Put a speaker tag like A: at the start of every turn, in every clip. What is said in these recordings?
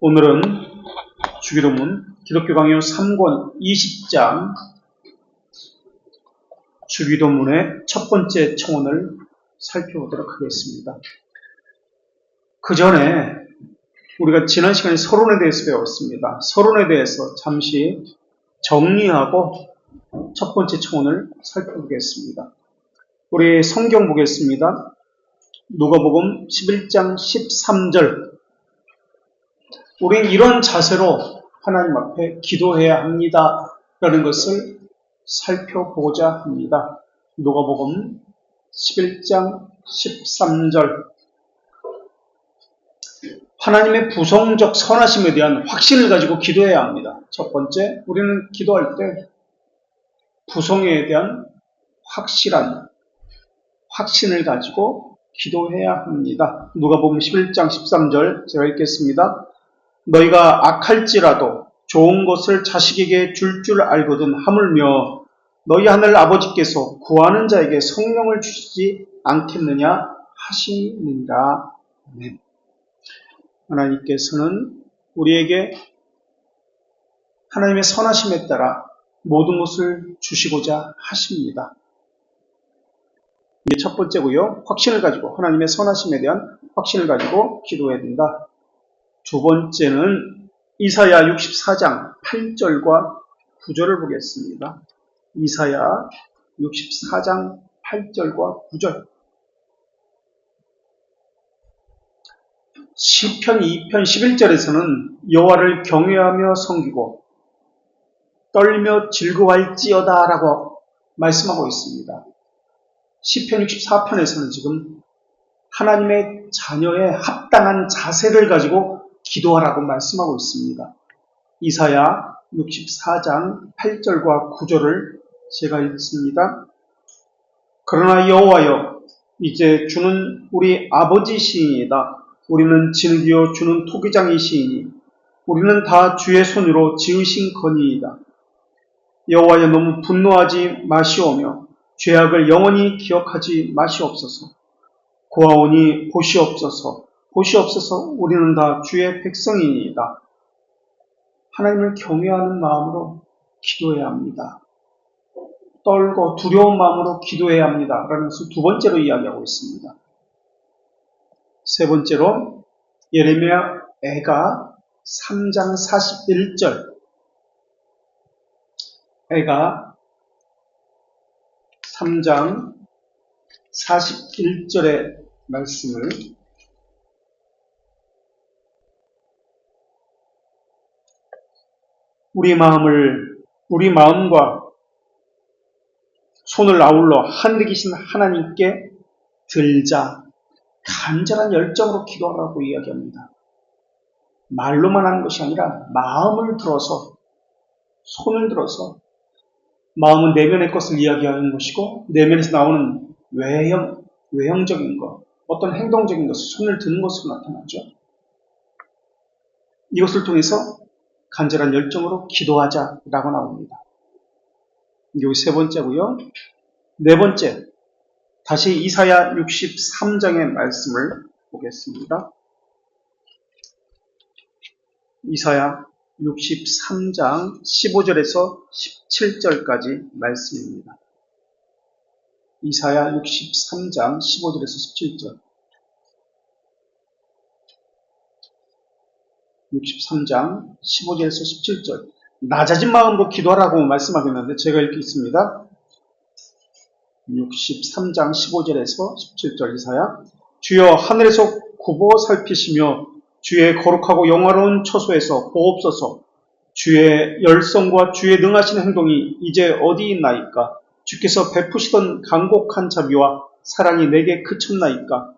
A: 오늘은 주기도문 기독교 강요 3권 20장 주기도문의 첫 번째 청원을 살펴보도록 하겠습니다. 그 전에 우리가 지난 시간에 서론에 대해서 배웠습니다. 서론에 대해서 잠시 정리하고 첫 번째 청원을 살펴보겠습니다. 우리 성경 보겠습니다. 누가복음 11장 13절. 우린 이런 자세로 하나님 앞에 기도해야 합니다. 라는 것을 살펴보고자 합니다. 누가복음 11장 13절. 하나님의 부성적 선하심에 대한 확신을 가지고 기도해야 합니다. 첫 번째, 우리는 기도할 때 부성에 대한 확실한 확신을 가지고 기도해야 합니다. 누가복음 11장 13절 제가 읽겠습니다. 너희가 악할지라도 좋은 것을 자식에게 줄 알거든 하물며 너희 하늘 아버지께서 구하는 자에게 성령을 주시지 않겠느냐 하시느니라. 아멘. 하나님께서는 우리에게 하나님의 선하심에 따라 모든 것을 주시고자 하십니다. 이게 첫 번째고요. 확신을 가지고 하나님의 선하심에 대한 확신을 가지고 기도해야 된다. 두 번째는 이사야 64장 8절과 9절을 보겠습니다. 이사야 64장 8절과 9절. 시편 2편 11절에서는 여호와를 경외하며 섬기고 떨며 즐거워할지어다 라고 말씀하고 있습니다. 시편 64편에서는 지금 하나님의 자녀의 합당한 자세를 가지고 기도하라고 말씀하고 있습니다. 이사야 64장 8절과 9절을 제가 읽습니다. 그러나 여호와여, 이제 주는 우리 아버지시이니이다. 우리는 진귀어 주는 토기장이시이니 우리는 다 주의 손으로 지으신 거니이다. 여호와여, 너무 분노하지 마시오며 죄악을 영원히 기억하지 마시옵소서. 고아오니 보시옵소서. 보시옵소서. 우리는 다 주의 백성이니이다. 하나님을 경외하는 마음으로 기도해야 합니다. 떨고 두려운 마음으로 기도해야 합니다. 라는 것을 두 번째로 이야기하고 있습니다. 세 번째로 예레미야 애가 3장 41절. 애가 3장 41절의 말씀을 우리 마음과 손을 아울러 하늘에 계신 하나님께 들자 간절한 열정으로 기도하라고 이야기합니다. 말로만 하는 것이 아니라 마음을 들어서 손을 들어서 마음은 내면의 것을 이야기하는 것이고 내면에서 나오는 외형적인 것, 어떤 행동적인 것을 손을 드는 것으로 나타나죠. 이것을 통해서 간절한 열정으로 기도하자라고 나옵니다. 이게 세 번째고요. 네 번째, 다시 이사야 63장의 말씀을 보겠습니다. 이사야 63장 15절에서 17절까지 말씀입니다. 이사야 63장 15절에서 17절. 63장 15절에서 17절. 낮아진 마음으로 기도하라고 말씀하겠는데 제가 읽겠습니다. 63장 15절에서 17절 이사야. 주여 하늘에서 굽어 살피시며 주의 거룩하고 영화로운 처소에서 보옵소서. 주의 열성과 주의 능하신 행동이 이제 어디 있나이까? 주께서 베푸시던 간곡한 자비와 사랑이 내게 그쳤나이다.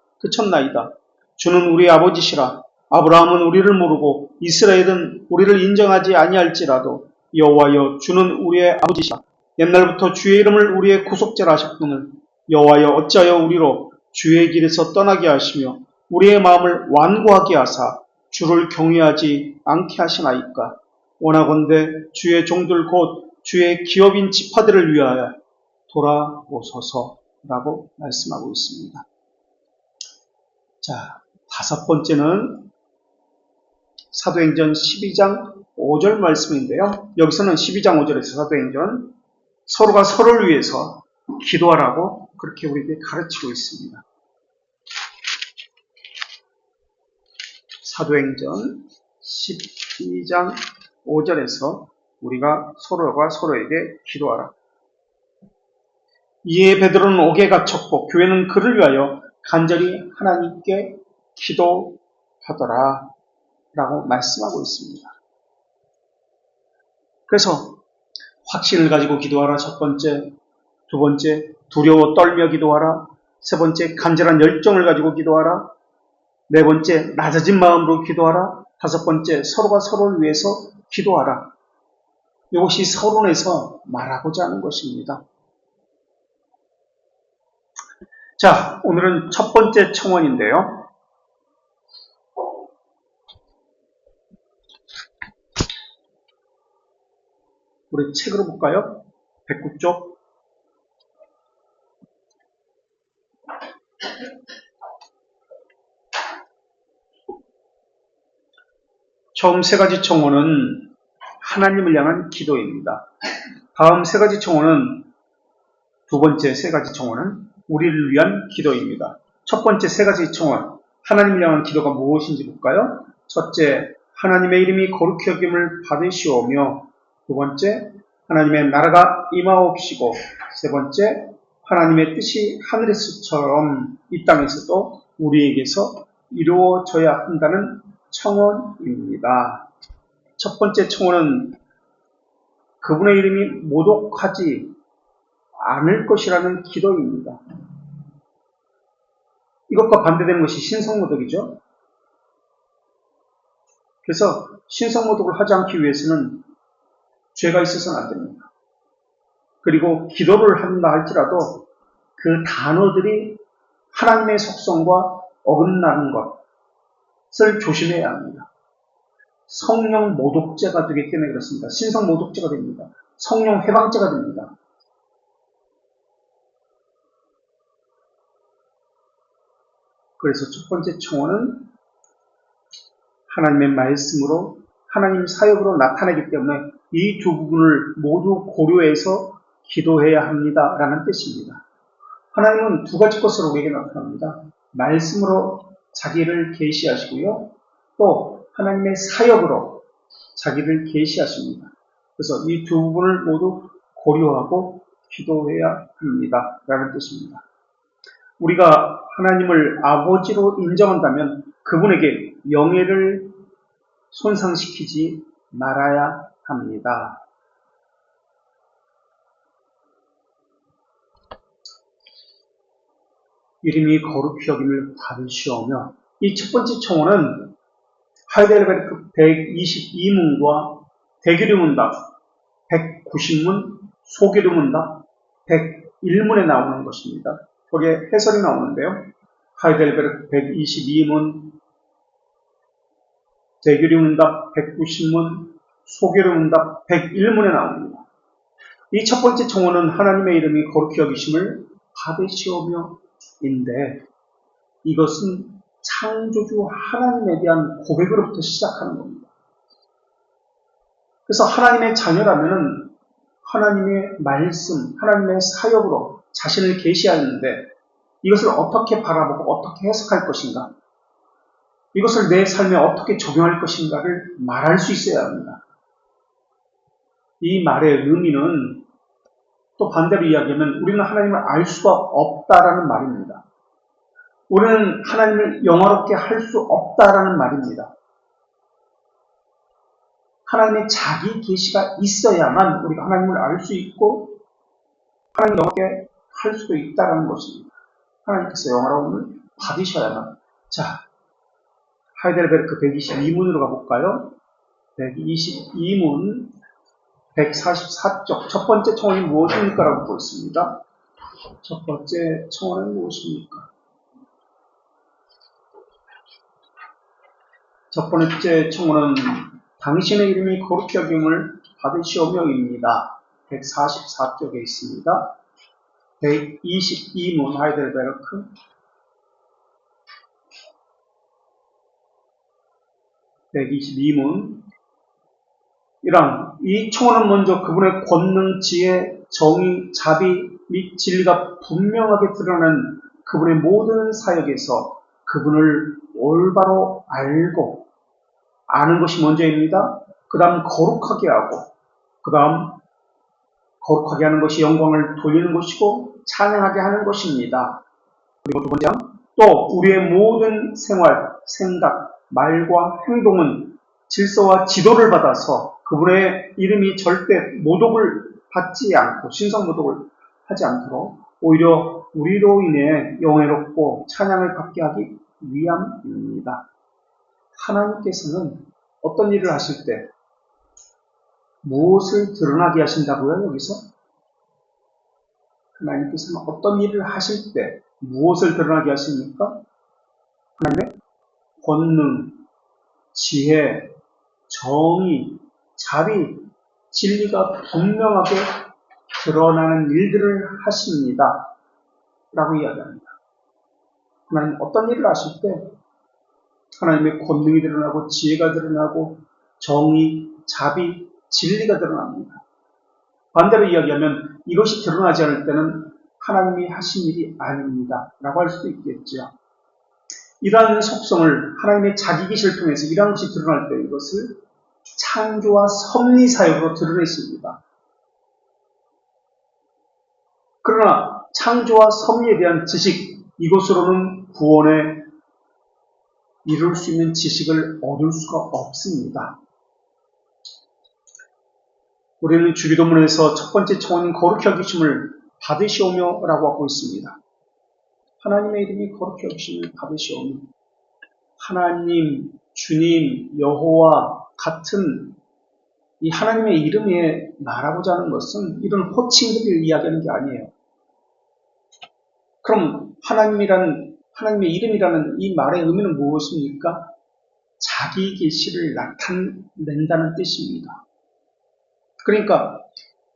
A: 주는 우리 아버지시라. 아브라함은 우리를 모르고 이스라엘은 우리를 인정하지 아니할지라도 여호와여, 주는 우리의 아버지시라. 옛날부터 주의 이름을 우리의 구속자라 하셨거늘 여호와여, 어찌하여 우리로 주의 길에서 떠나게 하시며 우리의 마음을 완고하게 하사 주를 경외하지 않게 하시나이까? 원하건대 주의 종들 곧 주의 기업인 지파들을 위하여 돌아오소서라고 말씀하고 있습니다. 자, 다섯 번째는 사도행전 12장 5절 말씀인데요. 여기서는 12장 5절에서 사도행전 서로가 서로를 위해서 기도하라고 그렇게 우리에게 가르치고 있습니다. 사도행전 12장 5절에서 우리가 서로가 서로에게 기도하라. 이에 베드로는 옥에 갇혔고 교회는 그를 위하여 간절히 하나님께 기도하더라 라고 말씀하고 있습니다. 그래서 확신을 가지고 기도하라. 첫 번째, 두 번째, 두려워 떨며 기도하라. 세 번째, 간절한 열정을 가지고 기도하라. 네 번째, 낮아진 마음으로 기도하라. 다섯 번째, 서로가 서로를 위해서 기도하라. 이것이 서론에서 말하고자 하는 것입니다. 자, 오늘은 첫 번째 청원인데요. 우리 책으로 볼까요? 109쪽. 처음 세 가지 청원은 하나님을 향한 기도입니다. 다음 세 가지 청원은, 두 번째 세 가지 청원은 우리를 위한 기도입니다. 첫 번째 세 가지 청원, 하나님을 향한 기도가 무엇인지 볼까요? 첫째, 하나님의 이름이 거룩히 여김을 받으시오며, 두 번째, 하나님의 나라가 임하옵시고, 세 번째, 하나님의 뜻이 하늘에서처럼 이 땅에서도 우리에게서 이루어져야 한다는 청원입니다. 첫 번째 청원은 그분의 이름이 모독하지 않을 것이라는 기도입니다. 이것과 반대되는 것이 신성모독이죠. 그래서 신성모독을 하지 않기 위해서는 죄가 있어서는 안 됩니다. 그리고 기도를 한다 할지라도 그 단어들이 하나님의 속성과 어긋나는 것을 조심해야 합니다. 성령 모독죄가 되기 때문에 그렇습니다. 신성 모독죄가 됩니다. 성령 해방죄가 됩니다. 그래서 첫 번째 청원은 하나님의 말씀으로 하나님 사역으로 나타나기 때문에 이 두 부분을 모두 고려해서 기도해야 합니다 라는 뜻입니다. 하나님은 두 가지 것으로 우리에게 나타납니다. 말씀으로 자기를 계시하시고요, 또 하나님의 사역으로 자기를 계시하십니다. 그래서 이 두 부분을 모두 고려하고 기도해야 합니다 라는 뜻입니다. 우리가 하나님을 아버지로 인정한다면 그분에게 영예를 손상시키지 말아야 합니다. 이름이 거룩히 여김을 받으시오며, 이 첫 번째 청원은 하이델베르크 122문과 대교류 문답 190문, 소교류 문답 101문에 나오는 것입니다. 거기에 해설이 나오는데요. 하이델베르크 122문, 대교류 문답 190문, 소교류 문답 101문에 나옵니다. 이 첫 번째 청원은 하나님의 이름이 거룩히 여기심을 받으시오며 인데, 이것은 창조주 하나님에 대한 고백으로부터 시작하는 겁니다. 그래서 하나님의 자녀라면 하나님의 말씀, 하나님의 사역으로 자신을 계시하는데 이것을 어떻게 바라보고 어떻게 해석할 것인가, 이것을 내 삶에 어떻게 적용할 것인가를 말할 수 있어야 합니다. 이 말의 의미는 또 반대로 이야기하면 우리는 하나님을 알 수가 없다라는 말입니다. 우리는 하나님을 영화롭게 할 수 없다라는 말입니다. 하나님의 자기 계시가 있어야만 우리가 하나님을 알 수 있고 하나님을 영화롭게 할 수도 있다라는 것입니다. 하나님께서 영화로움을 받으셔야만. 자, 하이델베르크 122문으로 가볼까요? 122문 144쪽 첫 번째 청원이 무엇입니까? 라고 보고 있습니다. 첫 번째 청원은 무엇입니까? 첫 번째 청원은 당신의 이름이 거룩히 여김을 받으시오며입니다. 144쪽에 있습니다. 122문 하이델베르크 122문 1항 이 청원은 먼저 그분의 권능, 지혜, 정의, 자비 및 진리가 분명하게 드러나는 그분의 모든 사역에서 그분을 올바로 알고 아는 것이 먼저입니다. 그 다음 거룩하게 하고 그 다음 거룩하게 하는 것이 영광을 돌리는 것이고 찬양하게 하는 것입니다. 그리고 두 번째 또 우리의 모든 생활, 생각, 말과 행동은 질서와 지도를 받아서 그분의 이름이 절대 모독을 받지 않고 신성 모독을 하지 않도록 오히려 우리로 인해 영예롭고 찬양을 받게 하기 위함입니다. 하나님께서는 어떤 일을 하실 때 무엇을 드러나게 하신다고요? 여기서 하나님께서는 어떤 일을 하실 때 무엇을 드러나게 하십니까? 하나님의 권능, 지혜, 정의, 자비, 진리가 분명하게 드러나는 일들을 하십니다. 라고 이야기합니다. 하나님 어떤 일을 하실 때 하나님의 권능이 드러나고 지혜가 드러나고 정의, 자비, 진리가 드러납니다. 반대로 이야기하면 이것이 드러나지 않을 때는 하나님이 하신 일이 아닙니다. 라고 할 수도 있겠죠. 이러한 속성을 하나님의 자기 계시를 통해서 이러한 것이 드러날 때 이것을 창조와 섭리 사역으로 드러내십니다. 그러나 창조와 섭리에 대한 지식, 이것으로는 구원에 이룰 수 있는 지식을 얻을 수가 없습니다. 우리는 주기도문에서 첫 번째 청원인 거룩히 여기심을 받으시오며 라고 하고 있습니다. 하나님의 이름이 거룩히 여기심을 받으시오며 하나님, 주님, 여호와 같은 이 하나님의 이름에 말하고자 하는 것은 이런 호칭들을 이야기하는 게 아니에요. 그럼 하나님의 이름이라는 이 말의 의미는 무엇입니까? 자기 계시를 나타낸다는 뜻입니다. 그러니까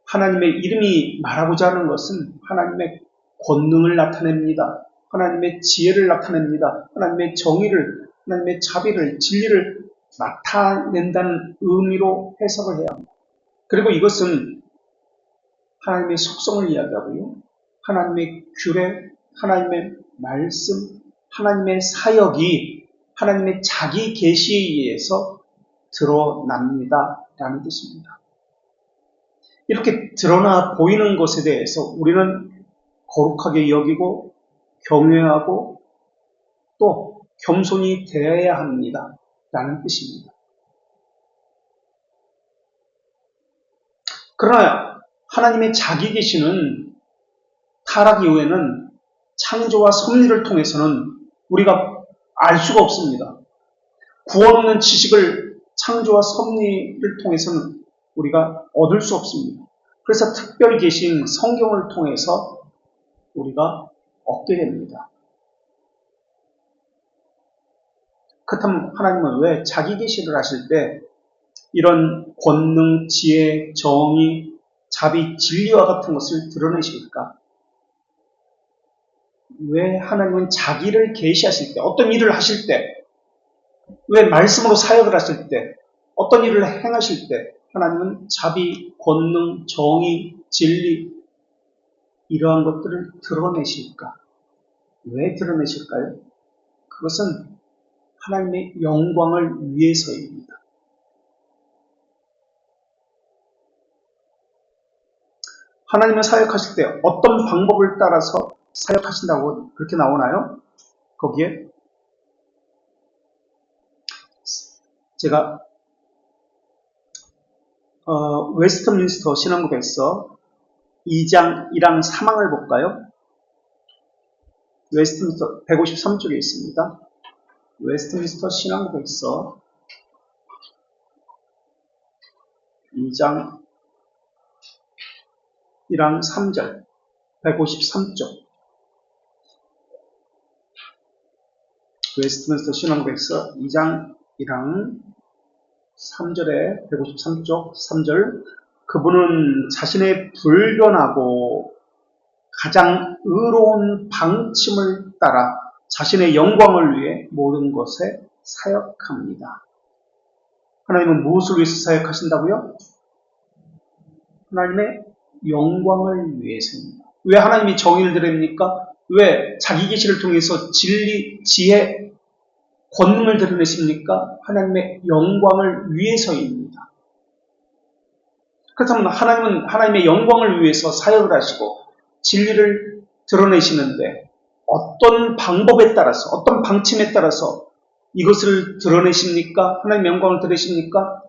A: 하나님의 이름이 말하고자 하는 것은 하나님의 권능을 나타냅니다. 하나님의 지혜를 나타냅니다. 하나님의 정의를, 하나님의 자비를, 진리를 나타낸다는 의미로 해석을 해야 합니다. 그리고 이것은 하나님의 속성을 이야기하고요. 하나님의 규례, 하나님의 말씀, 하나님의 사역이 하나님의 자기 계시에 의해서 드러납니다. 라는 뜻입니다. 이렇게 드러나 보이는 것에 대해서 우리는 거룩하게 여기고 경외하고 또 겸손히 대해야 합니다. 라는 뜻입니다. 그러나 하나님의 자기 계시는 타락 이후에는 창조와 섭리를 통해서는 우리가 알 수가 없습니다. 구원 없는 지식을 창조와 섭리를 통해서는 우리가 얻을 수 없습니다. 그래서 특별히 계신 성경을 통해서 우리가 얻게 됩니다. 그렇다면 하나님은 왜 자기 계시를 하실 때 이런 권능, 지혜, 정의, 자비, 진리와 같은 것을 드러내실까? 왜 하나님은 자기를 계시하실 때, 어떤 일을 하실 때, 왜 말씀으로 사역을 하실 때, 어떤 일을 행하실 때 하나님은 자비, 권능, 정의, 진리 이러한 것들을 드러내실까? 왜 드러내실까요? 그것은 하나님의 영광을 위해서입니다. 하나님을 사역하실 때 어떤 방법을 따라서 사역하신다고 그렇게 나오나요? 거기에 제가 웨스트민스터 신앙고백서 2장 1항 3항을 볼까요? 웨스트민스터 153쪽에 있습니다. 웨스트민스터 신앙고백서 2장 1항 3절 153쪽 웨스트민스터 신앙고백서 2장 1항 3절에 153쪽 3절 그분은 자신의 불변하고 가장 의로운 방침을 따라 자신의 영광을 위해 모든 것에 사역합니다. 하나님은 무엇을 위해서 사역하신다고요? 하나님의 영광을 위해서입니다. 왜 하나님이 정의를 드립니까? 왜 자기 계시를 통해서 진리, 지혜, 권능을 드러내십니까? 하나님의 영광을 위해서입니다. 그렇다면 하나님은 하나님의 영광을 위해서 사역을 하시고 진리를 드러내시는데 어떤 방법에 따라서, 어떤 방침에 따라서 이것을 드러내십니까? 하나님의 영광을 드러내십니까?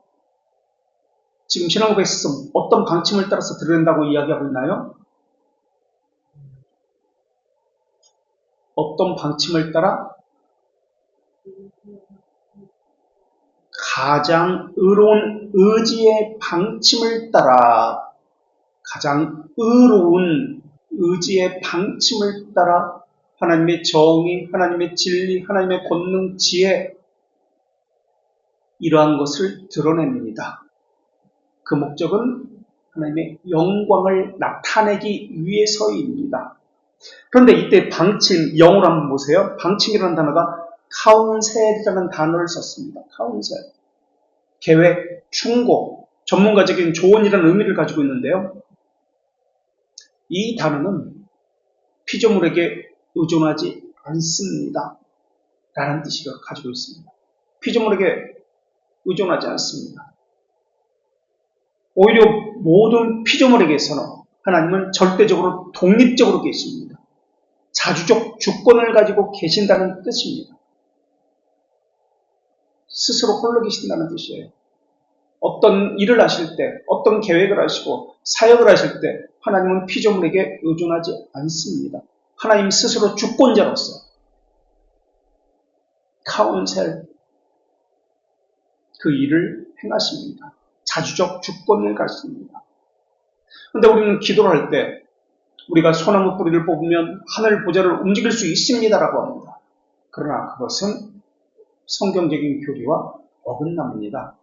A: 지금 신앙고백에서 어떤 방침을 따라서 드러낸다고 이야기하고 있나요? 어떤 방침을 따라? 가장 의로운 의지의 방침을 따라, 가장 의로운 의지의 방침을 따라 하나님의 정의, 하나님의 진리, 하나님의 권능, 지혜, 이러한 것을 드러냅니다. 그 목적은 하나님의 영광을 나타내기 위해서입니다. 그런데 이때 방침, 영어로 한번 보세요. 방침이라는 단어가 카운셀이라는 단어를 썼습니다. 카운셀. 계획, 충고, 전문가적인 조언이라는 의미를 가지고 있는데요. 이 단어는 피조물에게 의존하지 않습니다. 라는 뜻을 가지고 있습니다. 피조물에게 의존하지 않습니다. 오히려 모든 피조물에게서는 하나님은 절대적으로 독립적으로 계십니다. 자주적 주권을 가지고 계신다는 뜻입니다. 스스로 홀로 계신다는 뜻이에요. 어떤 일을 하실 때, 어떤 계획을 하시고 사역을 하실 때 하나님은 피조물에게 의존하지 않습니다. 하나님 스스로 주권자로서 카운셀, 그 일을 행하십니다. 자주적 주권을 가집니다. 그런데 우리는 기도를 할 때 우리가 소나무 뿌리를 뽑으면 하늘 보좌를 움직일 수 있습니다라고 합니다. 그러나 그것은 성경적인 교리와 어긋납니다.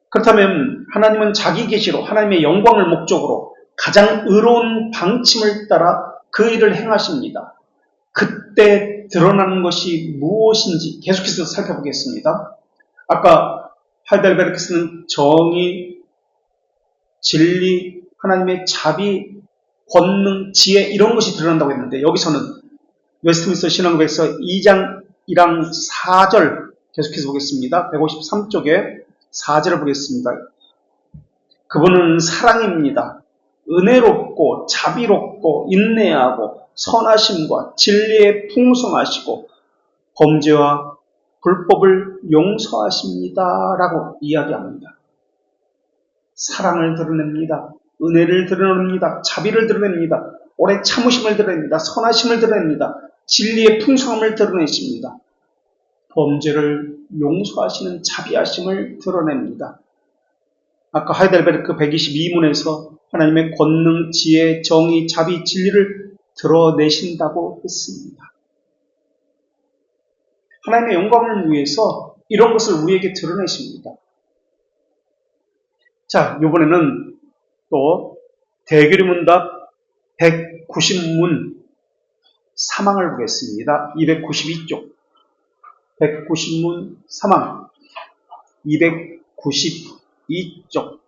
A: 그렇다면 하나님은 자기 계시로 하나님의 영광을 목적으로 가장 의로운 방침을 따라 그 일을 행하십니다. 그때 드러나는 것이 무엇인지 계속해서 살펴보겠습니다. 아까 하이델베르크스는 정의, 진리, 하나님의 자비, 권능, 지혜 이런 것이 드러난다고 했는데 여기서는 웨스트민스터 신앙고백서 2장 1항 4절 계속해서 보겠습니다. 153쪽에 4절을 보겠습니다. 그분은 사랑입니다. 은혜롭고 자비롭고 인내하고 선하심과 진리에 풍성하시고 범죄와 불법을 용서하십니다. 라고 이야기합니다. 사랑을 드러냅니다. 은혜를 드러냅니다. 자비를 드러냅니다. 오래 참으심을 드러냅니다. 선하심을 드러냅니다. 진리의 풍성함을 드러내십니다. 범죄를 용서하시는 자비하심을 드러냅니다. 아까 하이델베르크 122문에서 하나님의 권능, 지혜, 정의, 자비, 진리를 드러내신다고 했습니다. 하나님의 영광을 위해서 이런 것을 우리에게 드러내십니다. 자, 이번에는 또 대교리문답 190문 3항을 보겠습니다. 292쪽 190문 3항 292쪽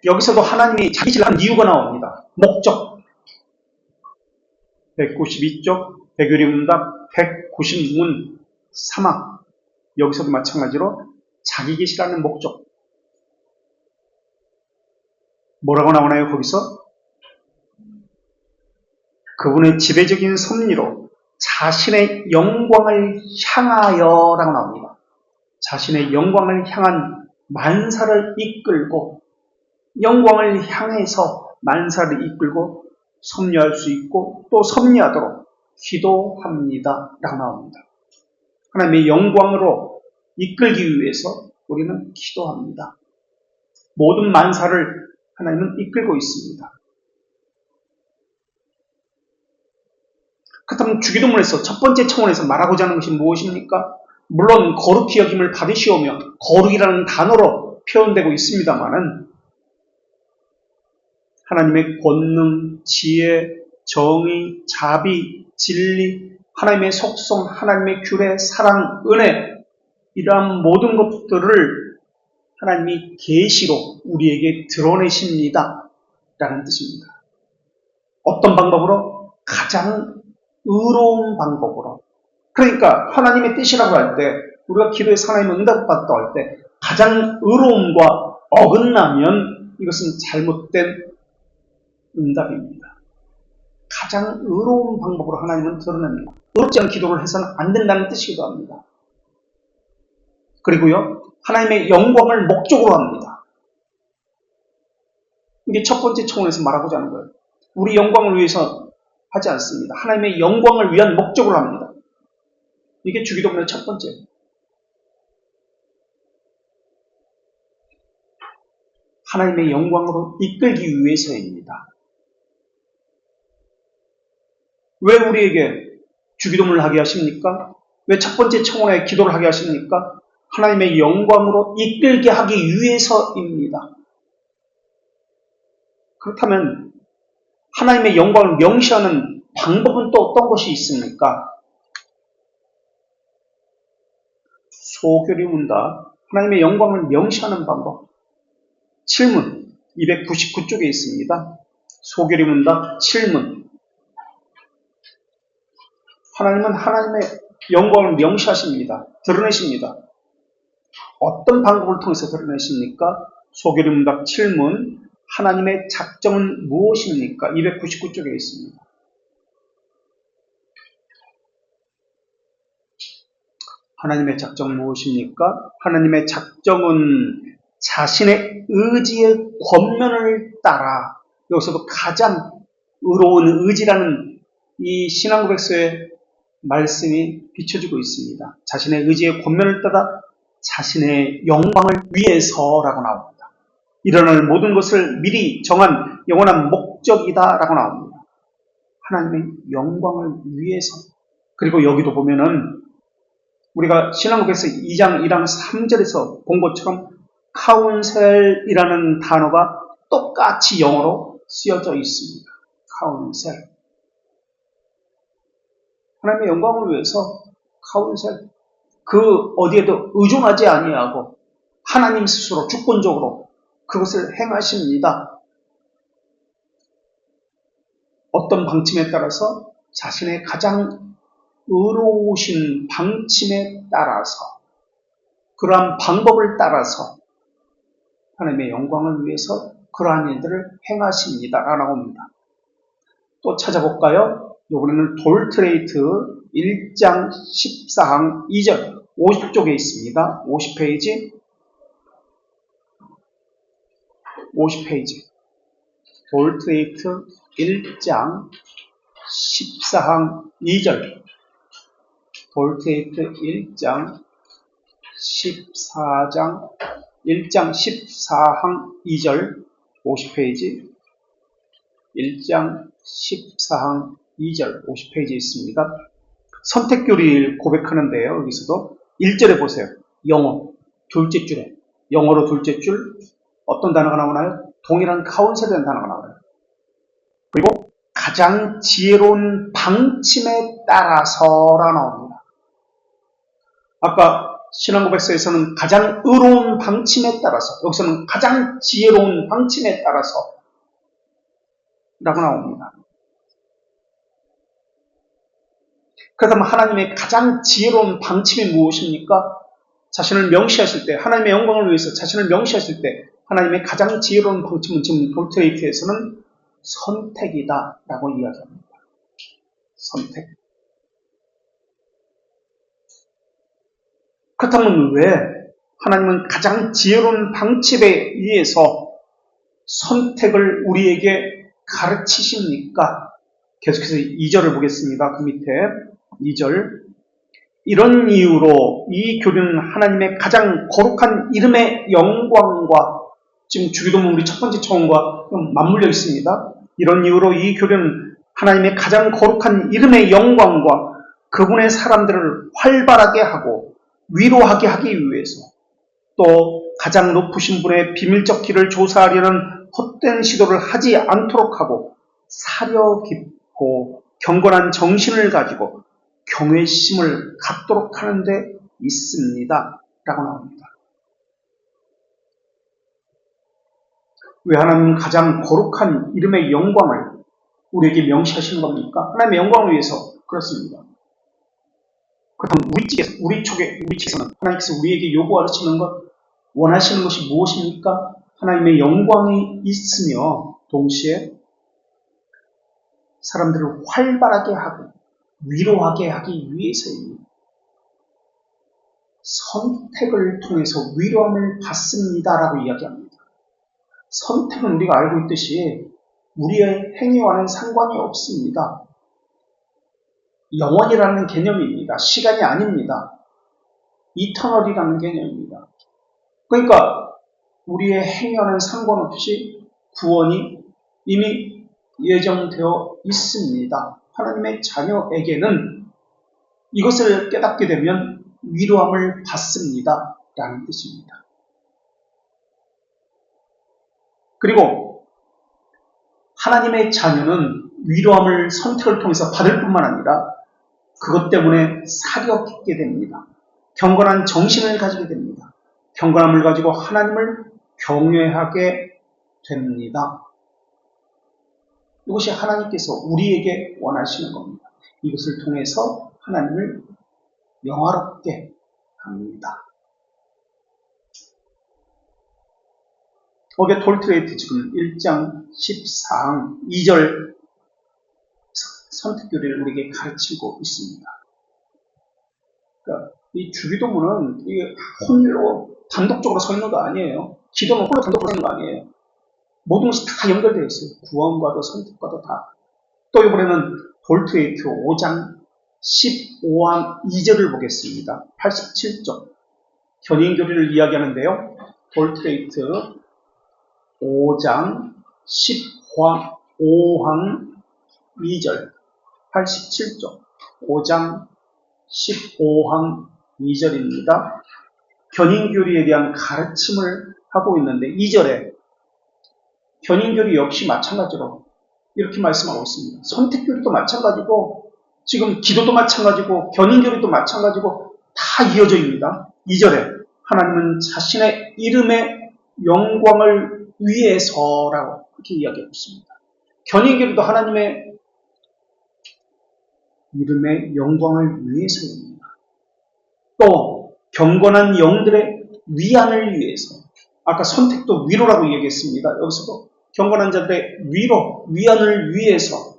A: 여기서도 하나님이 자기 일을 한 이유가 나옵니다. 목적 192쪽 대교리문답 190문 3항 여기서도 마찬가지로 자기 계시라는 목적 뭐라고 나오나요? 거기서 그분의 지배적인 섭리로 자신의 영광을 향하여 라고 나옵니다. 자신의 영광을 향한 만사를 이끌고 영광을 향해서 만사를 이끌고 섭리할 수 있고 또 섭리하도록 기도합니다. 라고 나옵니다. 하나님의 영광으로 이끌기 위해서 우리는 기도합니다. 모든 만사를 하나님은 이끌고 있습니다. 그렇다면 주기도문에서 첫 번째 청원에서 말하고자 하는 것이 무엇입니까? 물론 거룩히 여김을 받으시오며 거룩이라는 단어로 표현되고 있습니다만은 하나님의 권능, 지혜, 정의, 자비, 진리, 하나님의 속성, 하나님의 규례, 사랑, 은혜, 이러한 모든 것들을 하나님이 계시로 우리에게 드러내십니다 라는 뜻입니다. 어떤 방법으로? 가장 의로운 방법으로. 그러니까 하나님의 뜻이라고 할 때, 우리가 기도해서 하나님의 응답을 받았다고 할 때 가장 의로움과 어긋나면 이것은 잘못된 응답입니다. 가장 의로운 방법으로 하나님은 드러냅니다. 의롭지 않은 기도를 해서는 안 된다는 뜻이기도 합니다. 그리고요, 하나님의 영광을 목적으로 합니다. 이게 첫 번째 차원에서 말하고자 하는 거예요. 우리 영광을 위해서 하지 않습니다. 하나님의 영광을 위한 목적으로 합니다. 이게 주기도문의 첫 번째예요. 하나님의 영광으로 이끌기 위해서입니다. 왜 우리에게 주기도문을 하게 하십니까? 왜 첫 번째 청원에 기도를 하게 하십니까? 하나님의 영광으로 이끌게 하기 위해서입니다. 그렇다면 하나님의 영광을 명시하는 방법은 또 어떤 것이 있습니까? 소교리문답, 하나님의 영광을 명시하는 방법. 7문 299쪽에 있습니다. 소교리문답 7문. 하나님은 하나님의 영광을 명시하십니다. 드러내십니다. 어떤 방법을 통해서 드러내십니까? 소교리문답 7문. 하나님의 작정은 무엇입니까? 299쪽에 있습니다. 하나님의 작정은 무엇입니까? 하나님의 작정은 자신의 의지의 권면을 따라, 여기서도 가장 의로운 의지라는 이 신앙고백서의 말씀이 비춰지고 있습니다. 자신의 의지의 권면을 따라 자신의 영광을 위해서라고 나옵니다. 일어날 모든 것을 미리 정한 영원한 목적이다라고 나옵니다. 하나님의 영광을 위해서. 그리고 여기도 보면은 우리가 신앙고백서 2장 1장 3절에서 본 것처럼 카운셀이라는 단어가 똑같이 영어로 쓰여져 있습니다. 카운셀. 하나님의 영광을 위해서 카운셀. 그 어디에도 의존하지 아니하고 하나님 스스로 주권적으로 그것을 행하십니다. 어떤 방침에 따라서? 자신의 가장 의로우신 방침에 따라서, 그러한 방법을 따라서 하나님의 영광을 위해서 그러한 일들을 행하십니다 라고 합니다. 또 찾아볼까요? 이번에는 돌트레이트 1장 14항 2절 50쪽에 있습니다. 50페이지 돌트레이트 1장 14항 2절 돌트레이트 1장 14항 2절 50페이지 1장 14항 2절 50페이지에 있습니다. 선택교리를 고백하는데요. 여기서도 1절에 보세요. 영어, 둘째 줄에 영어로 둘째 줄 어떤 단어가 나오나요? 동일한 카운셀이라는 단어가 나와요. 그리고 가장 지혜로운 방침에 따라서라 나옵니다. 아까 신앙고백서에서는 가장 의로운 방침에 따라서, 여기서는 가장 지혜로운 방침에 따라서 라고 나옵니다. 그렇다면 하나님의 가장 지혜로운 방침이 무엇입니까? 자신을 명시하실 때, 하나님의 영광을 위해서 자신을 명시하실 때 하나님의 가장 지혜로운 방침은 지금 돌트레이트에서는 선택이다 라고 이야기합니다. 선택. 그렇다면 왜 하나님은 가장 지혜로운 방침에 의해서 선택을 우리에게 가르치십니까? 계속해서 2절을 보겠습니다. 그 밑에 2절. 이런 이유로 이 교리는 하나님의 가장 거룩한 이름의 영광과, 지금 주기도문 우리 첫 번째 청원과 맞물려 있습니다. 이런 이유로 이 교리는 하나님의 가장 거룩한 이름의 영광과 그분의 사람들을 활발하게 하고 위로하게 하기 위해서, 또 가장 높으신 분의 비밀적 길을 조사하려는 헛된 시도를 하지 않도록 하고 사려 깊고 경건한 정신을 가지고 경외심을 갖도록 하는 데 있습니다. 라고 나옵니다. 왜 하나님은 가장 거룩한 이름의 영광을 우리에게 명시하시는 겁니까? 하나님의 영광을 위해서 그렇습니다. 그렇다면 우리 쪽에서는 하나님께서 우리에게 요구하시는 것, 원하시는 것이 무엇입니까? 하나님의 영광이 있으며 동시에 사람들을 활발하게 하고 위로하게 하기 위해서입니다. 선택을 통해서 위로함을 받습니다라고 이야기합니다. 선택은 우리가 알고 있듯이 우리의 행위와는 상관이 없습니다. 영원이라는 개념입니다. 시간이 아닙니다. 이터널이라는 개념입니다. 그러니까 우리의 행위와는 상관없이 구원이 이미 예정되어 있습니다. 하나님의 자녀에게는 이것을 깨닫게 되면 위로함을 받습니다. 라는 뜻입니다. 그리고 하나님의 자녀는 위로함을 선택을 통해서 받을 뿐만 아니라 그것 때문에 살이 됩니다. 경건한 정신을 가지게 됩니다. 경건함을 가지고 하나님을 경외하게 됩니다. 이것이 하나님께서 우리에게 원하시는 겁니다. 이것을 통해서 하나님을 영화롭게 합니다. 거기에 톨트레이트 지금 1장 14항 2절 선택교리를 우리에게 가르치고 있습니다. 그러니까 이 주기도문은 이게 홀로 단독적으로 서 있는 거 아니에요. 기도는 홀로 단독으로 서 있는 거 아니에요. 모든 것이 다 연결되어 있어요. 구원과도 선택과도 다. 또 이번에는 톨트레이트 5장 15항 2절을 보겠습니다. 87쪽 견인교리를 이야기하는데요. 톨트레이트 5장 15항 2절 87쪽 5장 15항 2절입니다. 견인교리에 대한 가르침을 하고 있는데 2절에 견인교리 역시 마찬가지로 이렇게 말씀하고 있습니다. 선택교리도 마찬가지고 지금 기도도 마찬가지고 견인교리도 마찬가지고 다 이어져 있습니다. 2절에 하나님은 자신의 이름의 영광을 위해서라고 그렇게 이야기하고 있습니다. 견인교리도 하나님의 이름의 영광을 위해서입니다. 또 경건한 영들의 위안을 위해서 아까 선택도 위로라고 얘기했습니다. 여기서도 경건한 자들의 위안을 위해서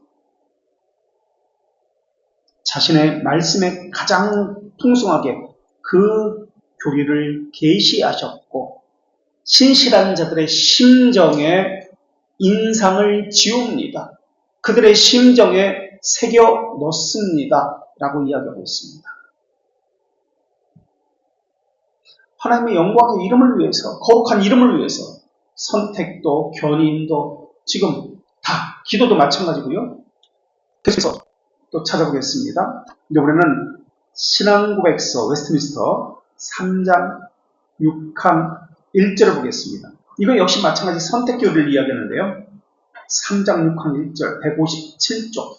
A: 자신의 말씀에 가장 풍성하게 그 교리를 계시하셨고 신실한 자들의 심정에 인상을 지웁니다. 그들의 심정에 새겨 넣습니다. 라고 이야기하고 있습니다. 하나님의 영광의 이름을 위해서, 거룩한 이름을 위해서 선택도 견인도 지금 다 기도도 마찬가지고요. 계속해서 또 찾아보겠습니다. 이번에는 신앙고백서 웨스트민스터 3장 6항 1절을 보겠습니다. 이거 역시 마찬가지 선택교리를 이야기하는데요. 3장 6항 1절 157쪽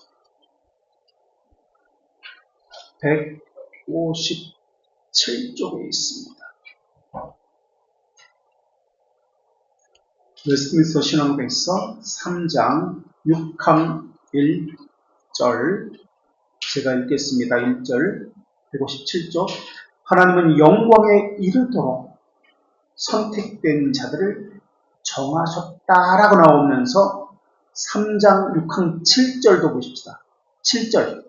A: 157쪽에 있습니다. 웨스트민스터 신앙고백서 3장 6항 1절 제가 읽겠습니다. 1절 157쪽 하나님은 영광에 이르도록 선택된 자들을 정하셨다라고 나오면서 3장 6항 7절도 보십시다. 7절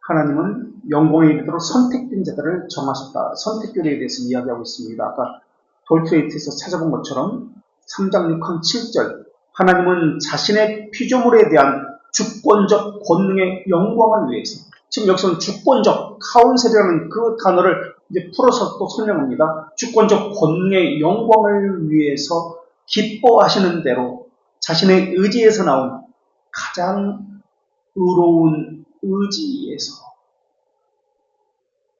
A: 하나님은 영광에 이르도록 선택된 자들을 정하셨다. 선택교리에 대해서 이야기하고 있습니다. 아까 톨트레이트에서 찾아본 것처럼 3장 6항 7절 하나님은 자신의 피조물에 대한 주권적 권능의 영광을 위해서 지금 여기서는 주권적 카운셀이라는 그 단어를 이제 풀어서 또 설명합니다. 주권적 권능의 영광을 위해서 기뻐하시는 대로 자신의 의지에서 나온 가장 의로운 의지에서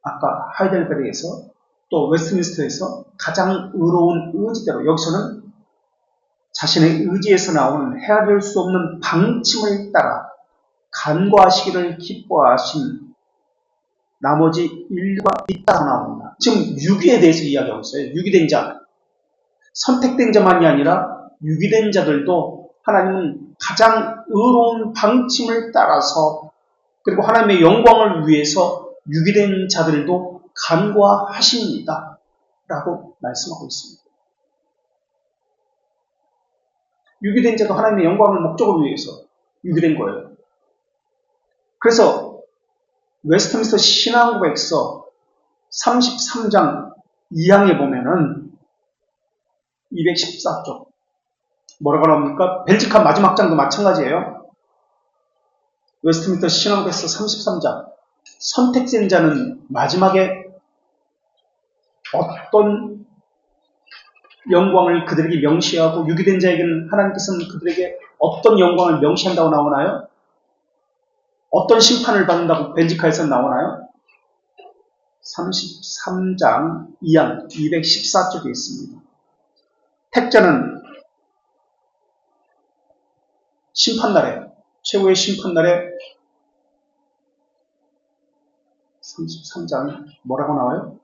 A: 아까 하이델베르에서 또 웨스트민스터에서 가장 의로운 의지대로 여기서는 자신의 의지에서 나오는 헤아릴 수 없는 방침을 따라 간과하시기를 기뻐하신 나머지 인류가 있다 나옵니다. 지금 유기에 대해서 이야기하고 있어요. 유기된 자. 선택된 자만이 아니라 유기된 자들도 하나님은 가장 의로운 방침을 따라서 그리고 하나님의 영광을 위해서 유기된 자들도 간과하십니다. 라고 말씀하고 있습니다. 유기된 자도 하나님의 영광을 목적을 위해서 유기된 거예요. 그래서 웨스트민스터 신앙고백서 33장 2항에 보면은 214쪽 뭐라고 나옵니까? 벤지카 마지막 장도 마찬가지예요. 웨스트민스터 신앙고백서 33장 선택된 자는 마지막에 어떤 영광을 그들에게 명시하고 유기된 자에게는 하나님께서는 그들에게 어떤 영광을 명시한다고 나오나요? 어떤 심판을 받는다고 벤지카에서 나오나요? 33장 2항 214쪽에 있습니다. 택자는 심판날에 최후의 심판날에 33장 뭐라고 나와요?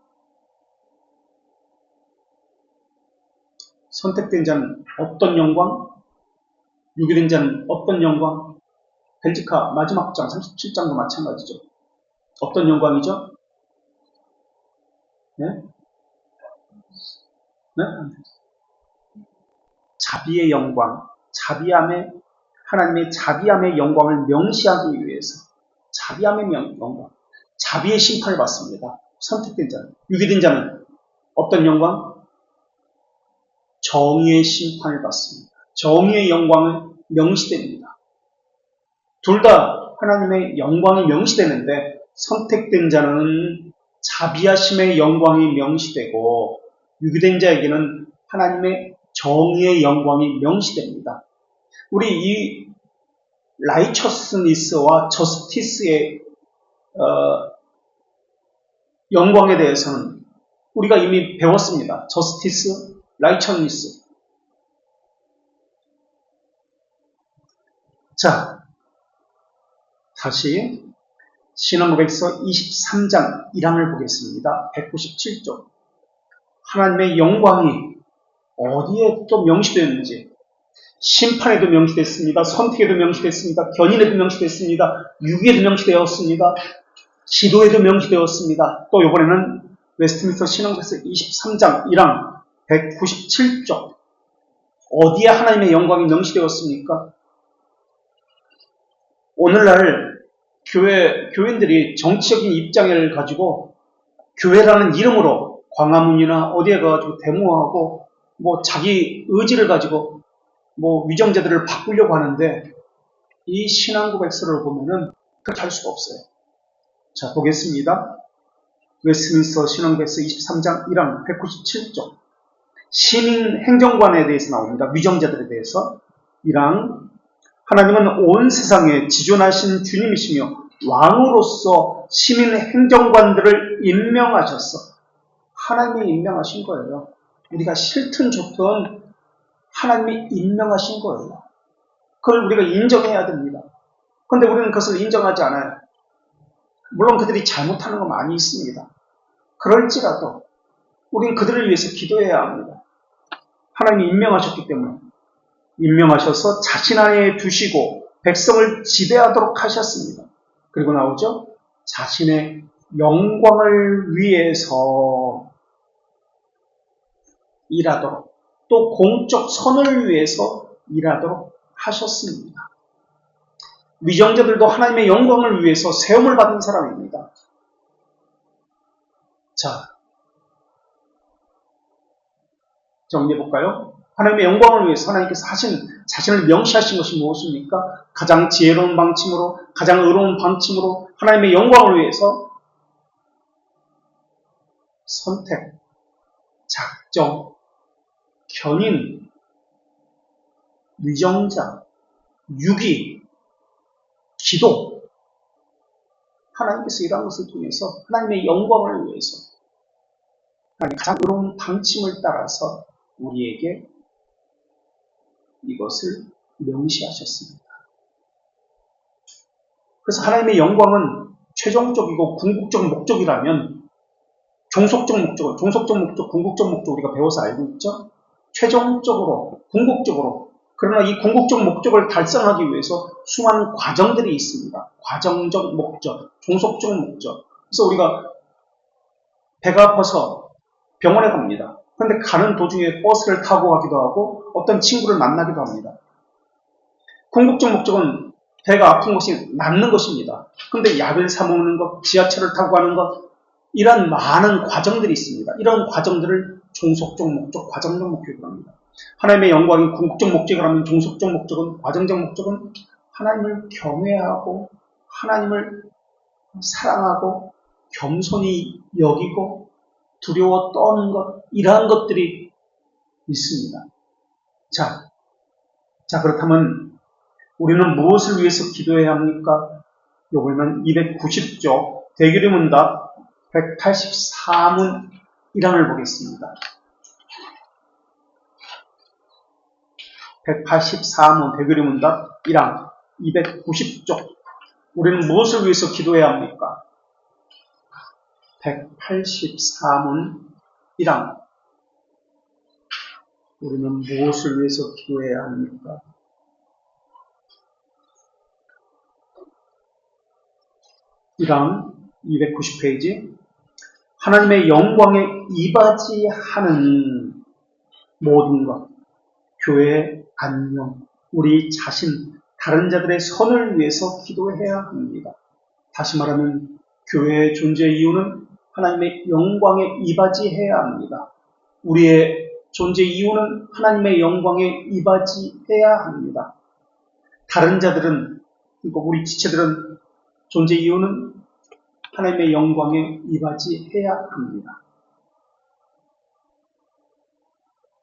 A: 선택된 자는 어떤 영광? 유기된 자는 어떤 영광? 벤지카 마지막 장 37장도 마찬가지죠. 어떤 영광이죠? 네? 네? 자비의 영광, 하나님의 자비함의 영광을 명시하기 위해서 자비함의 영광, 자비의 심판을 받습니다. 선택된 자는. 유기된 자는 어떤 영광? 정의의 심판을 받습니다. 정의의 영광을 명시됩니다. 둘 다 하나님의 영광이 명시되는데 선택된 자는 자비하심의 영광이 명시되고 유기된 자에게는 하나님의 정의의 영광이 명시됩니다. 우리 이 라이처스니스와 저스티스의 영광에 대해서는 우리가 이미 배웠습니다. 저스티스, 라이처니스. 자, 다시 신앙고백서 23장 1항을 보겠습니다. 197쪽. 하나님의 영광이 어디에 또 명시되었는지 심판에도 명시됐습니다. 선택에도 명시됐습니다. 견인에도 명시됐습니다. 유기에도 명시되었습니다. 기도에도 명시되었습니다. 또 이번에는 웨스트민스터 신앙고백서 23장 1항 197쪽. 어디에 하나님의 영광이 명시되었습니까? 오늘날 교인들이 정치적인 입장을 가지고 교회라는 이름으로 광화문이나 어디에 가가지고 데모하고 뭐 자기 의지를 가지고 뭐 위정자들을 바꾸려고 하는데 이 신앙고백서를 보면은 그렇게 할 수가 없어요. 자, 보겠습니다. 웨스트민스터 신앙고백서 23장 1항 197쪽. 시민 행정관에 대해서 나옵니다. 위정자들에 대해서. 1항. 하나님은 온 세상에 지존하신 주님이시며 왕으로서 시민 행정관들을 임명하셨어. 하나님이 임명하신 거예요. 우리가 싫든 좋든 하나님이 임명하신 거예요. 그걸 우리가 인정해야 됩니다. 그런데 우리는 그것을 인정하지 않아요. 물론 그들이 잘못하는 거 많이 있습니다. 그럴지라도 우리는 그들을 위해서 기도해야 합니다. 하나님이 임명하셨기 때문에. 임명하셔서 자신 안에 두시고 백성을 지배하도록 하셨습니다. 그리고 나오죠. 자신의 영광을 위해서 일하도록 또 공적 선을 위해서 일하도록 하셨습니다. 위정자들도 하나님의 영광을 위해서 세움을 받은 사람입니다. 자, 정리해볼까요? 하나님의 영광을 위해서 하나님께서 자신을 명시하신 것이 무엇입니까? 가장 지혜로운 방침으로, 가장 의로운 방침으로 하나님의 영광을 위해서 선택, 작정, 견인, 위정자, 유기, 기도, 하나님께서 이러한 것을 통해서 하나님의 영광을 위해서 하나님의 가장 의로운 방침을 따라서 우리에게 이것을 명시하셨습니다. 그래서 하나님의 영광은 최종적이고 궁극적 목적이라면 종속적 목적, 궁극적 목적 우리가 배워서 알고 있죠? 최종적으로, 궁극적으로. 그러나 이 궁극적 목적을 달성하기 위해서 수많은 과정들이 있습니다. 과정적 목적, 종속적 목적. 그래서 우리가 배가 아파서 병원에 갑니다. 그런데 가는 도중에 버스를 타고 가기도 하고 어떤 친구를 만나기도 합니다. 궁극적 목적은 배가 아픈 것이 낫는 것입니다. 그런데 약을 사 먹는 것, 지하철을 타고 가는 것, 이런 많은 과정들이 있습니다. 이런 과정들을 종속적 목적, 과정적 목적이라고 합니다. 하나님의 영광이 궁극적 목적이라면 종속적 목적은, 과정적 목적은 하나님을 경외하고 하나님을 사랑하고 겸손히 여기고 두려워 떠는 것, 이러한 것들이 있습니다. 자, 그렇다면 우리는 무엇을 위해서 기도해야 합니까? 요번에는 290쪽 대규리 문답 184문 1항을 보겠습니다. 184문 대규리 문답 1항 290쪽 우리는 무엇을 위해서 기도해야 합니까? 184문 1항 우리는 무엇을 위해서 기도해야 합니까? 1항 290페이지 하나님의 영광에 이바지하는 모든 것, 교회의 안녕, 우리 자신, 다른 자들의 선을 위해서 기도해야 합니다. 다시 말하면 교회의 존재 이유는 하나님의 영광에 이바지해야 합니다. 우리의 존재 이유는 하나님의 영광에 이바지해야 합니다. 다른 자들은, 그리고 우리 지체들은 존재 이유는 하나님의 영광에 이바지해야 합니다.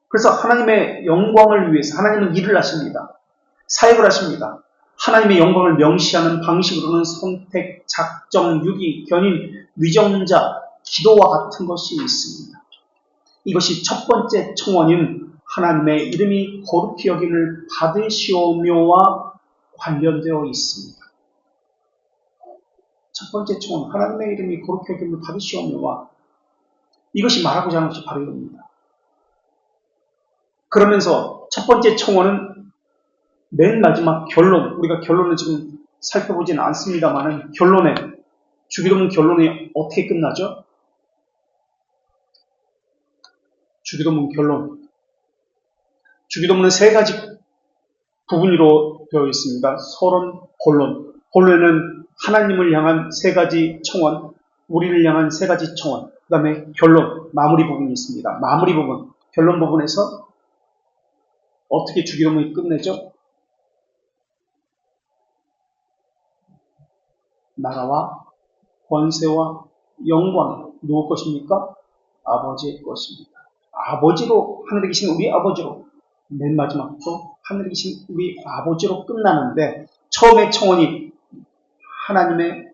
A: 그래서 하나님의 영광을 위해서 하나님은 일을 하십니다. 사역을 하십니다. 하나님의 영광을 명시하는 방식으로는 선택, 작정, 유기, 견인, 위정자, 기도와 같은 것이 있습니다. 이것이 첫 번째 청원인 하나님의 이름이 거룩히 여김을 받으시오며와 관련되어 있습니다. 첫 번째 청원, 하나님의 이름이 거룩히 여김을 받으시오며와 이것이 말하고자 하는 것이 바로 이겁니다. 그러면서 첫 번째 청원은 맨 마지막 결론, 우리가 결론을 지금 살펴보지는 않습니다만 결론에, 주기도문 결론이 어떻게 끝나죠? 주기도문 결론. 주기도문은 세 가지 부분으로 되어 있습니다. 서론, 본론. 본론에는 하나님을 향한 세 가지 청원, 우리를 향한 세 가지 청원, 그 다음에 결론, 마무리 부분이 있습니다. 마무리 부분, 결론 부분에서 어떻게 주기도문이 끝내죠? 나라와 권세와 영광 누구 것입니까? 아버지의 것입니다. 아버지로, 하늘에 계신 우리 아버지로, 맨 마지막도 하늘에 계신 우리 아버지로 끝나는데 처음에 청원이 하나님의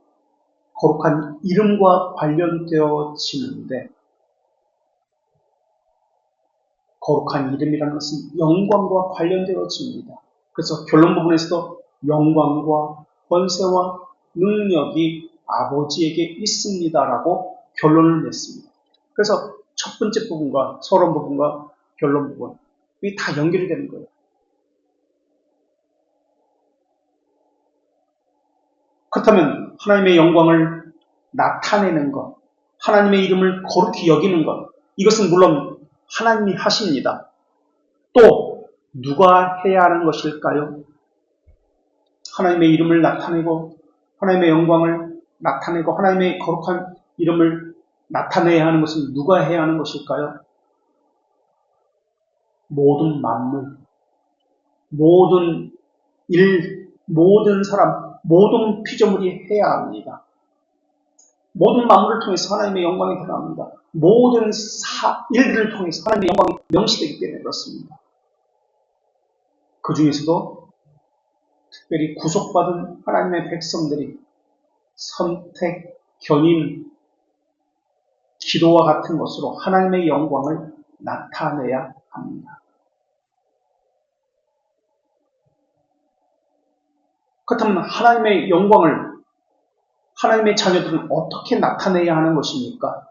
A: 거룩한 이름과 관련되어지는데 거룩한 이름이라는 것은 영광과 관련되어집니다. 그래서 결론 부분에서도 영광과 권세와 능력이 아버지에게 있습니다라고 결론을 냈습니다. 그래서 첫 번째 부분과 서론 부분과 결론 부분 이게 다 연결이 되는 거예요. 그렇다면 하나님의 영광을 나타내는 것, 하나님의 이름을 거룩히 여기는 것, 이것은 물론 하나님이 하십니다. 또 누가 해야 하는 것일까요? 하나님의 이름을 나타내고 하나님의 영광을 나타내고 하나님의 거룩한 이름을 나타내야 하는 것은 누가 해야 하는 것일까요? 모든 만물, 모든 일, 모든 사람, 모든 피조물이 해야 합니다. 모든 만물을 통해서 하나님의 영광이 드러납니다. 모든 일들을 통해서 하나님의 영광이 명시되기 때문에 그렇습니다. 그 중에서도 특별히 구속받은 하나님의 백성들이 선택, 견인, 기도와 같은 것으로 하나님의 영광을 나타내야 합니다. 그렇다면 하나님의 영광을 하나님의 자녀들은 어떻게 나타내야 하는 것입니까?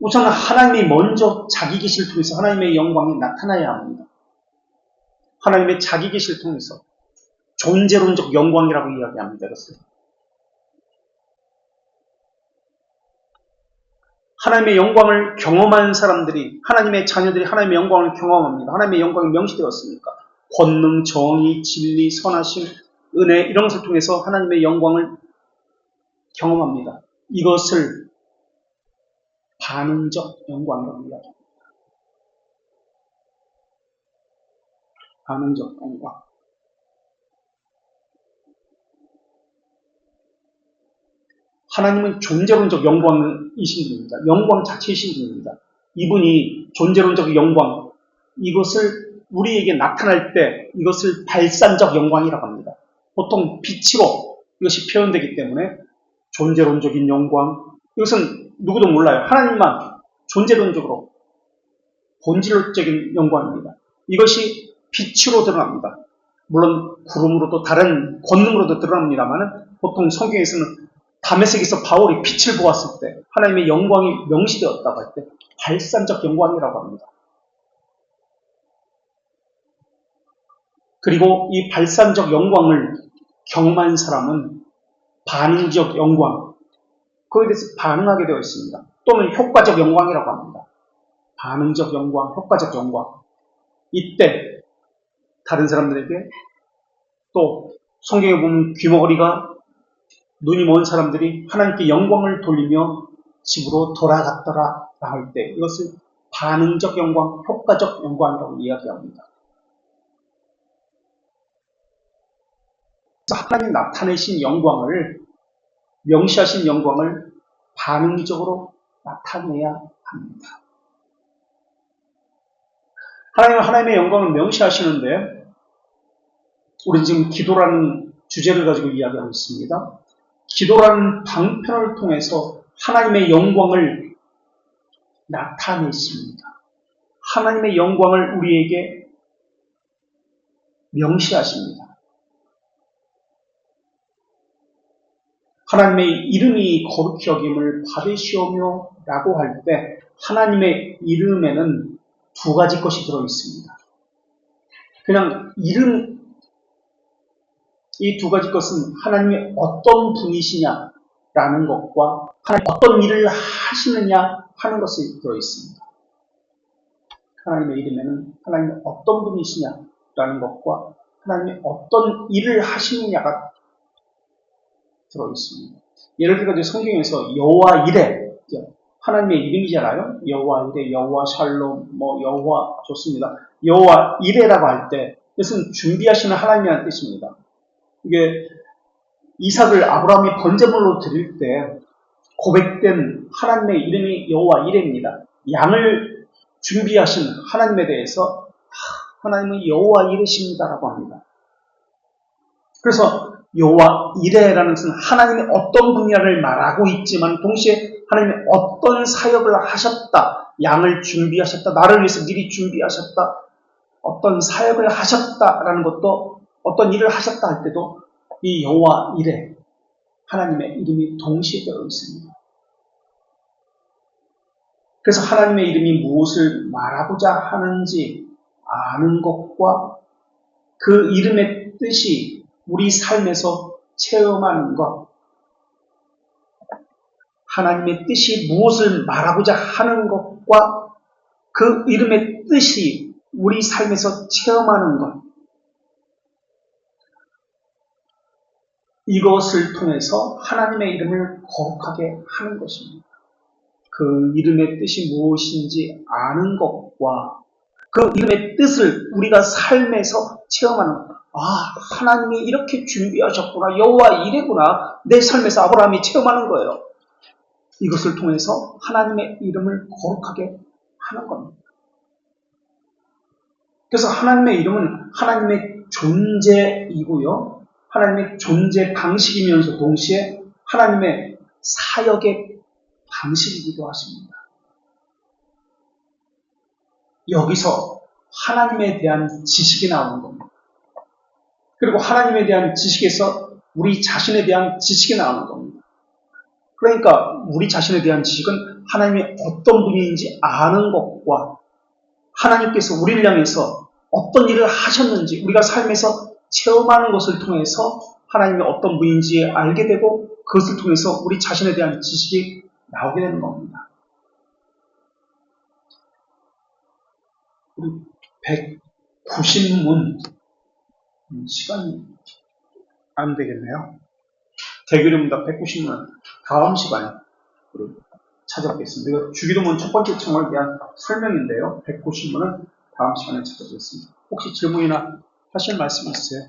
A: 우선 하나님이 먼저 자기 계시를 통해서 하나님의 영광이 나타나야 합니다. 하나님의 자기 계시를 통해서 존재론적 영광이라고 이야기합니다. 이것을. 하나님의 영광을 경험한 사람들이, 하나님의 자녀들이 하나님의 영광을 경험합니다. 하나님의 영광이 명시되었으니까. 권능, 정의, 진리, 선하심, 은혜 이런 것을 통해서 하나님의 영광을 경험합니다. 이것을 반응적 영광이라고 이야기합니다. 반응적 영광. 하나님은 존재론적 영광이신 분입니다. 영광 자체이신 분입니다. 이분이 존재론적 영광, 이것을 우리에게 나타날 때 이것을 발산적 영광이라고 합니다. 보통 빛으로 이것이 표현되기 때문에 존재론적인 영광, 이것은 누구도 몰라요. 하나님만 존재론적으로 본질적인 영광입니다. 이것이 빛으로 드러납니다. 물론 구름으로도 다른 권능으로도 드러납니다만 보통 성경에서는 다메섹에서 바울이 빛을 보았을 때 하나님의 영광이 명시되었다고 할 때 발산적 영광이라고 합니다. 그리고 이 발산적 영광을 경험한 사람은 반응적 영광, 그에 대해서 반응하게 되어 있습니다. 또는 효과적 영광이라고 합니다. 반응적 영광, 효과적 영광. 이때 다른 사람들에게 또 성경에 보면 귀머거리가 눈이 먼 사람들이 하나님께 영광을 돌리며 집으로 돌아갔더라 할 때 이것을 반응적 영광, 효과적 영광이라고 이야기합니다. 하나님 나타내신 영광을, 명시하신 영광을 반응적으로 나타내야 합니다. 하나님은 하나님의 영광을 명시하시는데 우리 지금 기도라는 주제를 가지고 이야기하고 있습니다. 기도라는 방편을 통해서 하나님의 영광을 나타내십니다. 하나님의 영광을 우리에게 명시하십니다. 하나님의 이름이 거룩히 여김을 받으시오며 라고 할 때 하나님의 이름에는 두 가지 것이 들어있습니다. 그냥 이름, 이 두 가지 것은 하나님이 어떤 분이시냐라는 것과 하나님 어떤 일을 하시느냐 하는 것이 들어있습니다. 하나님의 이름에는 하나님이 어떤 분이시냐라는 것과 하나님이 어떤 일을 하시느냐가 들어있습니다. 예를 들어 성경에서 여호와 이레, 하나님의 이름이잖아요. 여호와 이레, 여호와 샬롬, 여호와 좋습니다. 여호와 이레라고 할 때 이것은 준비하시는 하나님이라는 뜻입니다. 이게 이삭을 아브라함이 번제물로 드릴 때 고백된 하나님의 이름이 여호와 이레입니다. 양을 준비하신 하나님에 대해서 하나님은 여호와 이레십니다라고 합니다. 그래서 여호와 이레라는 것은 하나님이 어떤 분야를 말하고 있지만 동시에 하나님이 어떤 사역을 하셨다, 양을 준비하셨다, 나를 위해서 미리 준비하셨다, 어떤 사역을 하셨다라는 것도, 어떤 일을 하셨다 할 때도 이 여호와 이레, 하나님의 이름이 동시에 들어 있습니다. 그래서 하나님의 이름이 무엇을 말하고자 하는지 아는 것과 그 이름의 뜻이 우리 삶에서 체험하는 것, 하나님의 뜻이 무엇을 말하고자 하는 것과 그 이름의 뜻이 우리 삶에서 체험하는 것, 이것을 통해서 하나님의 이름을 거룩하게 하는 것입니다. 그 이름의 뜻이 무엇인지 아는 것과 그 이름의 뜻을 우리가 삶에서 체험하는 것. 하나님이 이렇게 준비하셨구나. 여호와 이레구나. 내 삶에서 아브라함이 체험하는 거예요. 이것을 통해서 하나님의 이름을 거룩하게 하는 겁니다. 그래서 하나님의 이름은 하나님의 존재이고요. 하나님의 존재 방식이면서 동시에 하나님의 사역의 방식이기도 하십니다. 여기서 하나님에 대한 지식이 나오는 겁니다. 그리고 하나님에 대한 지식에서 우리 자신에 대한 지식이 나오는 겁니다. 그러니까 우리 자신에 대한 지식은 하나님이 어떤 분인지 아는 것과 하나님께서 우리를 향해서 어떤 일을 하셨는지 우리가 삶에서 체험하는 것을 통해서 하나님이 어떤 분인지 알게 되고 그것을 통해서 우리 자신에 대한 지식이 나오게 되는 겁니다. 우리 190문 시간이 안 되겠네요. 대규름답 190문은 다음 시간에 우리 찾아보겠습니다. 이거 주기도문 첫 번째 청을 대한 설명인데요. 190문은 다음 시간에 찾아보겠습니다. 혹시 질문이나 하실 말씀 있으세요?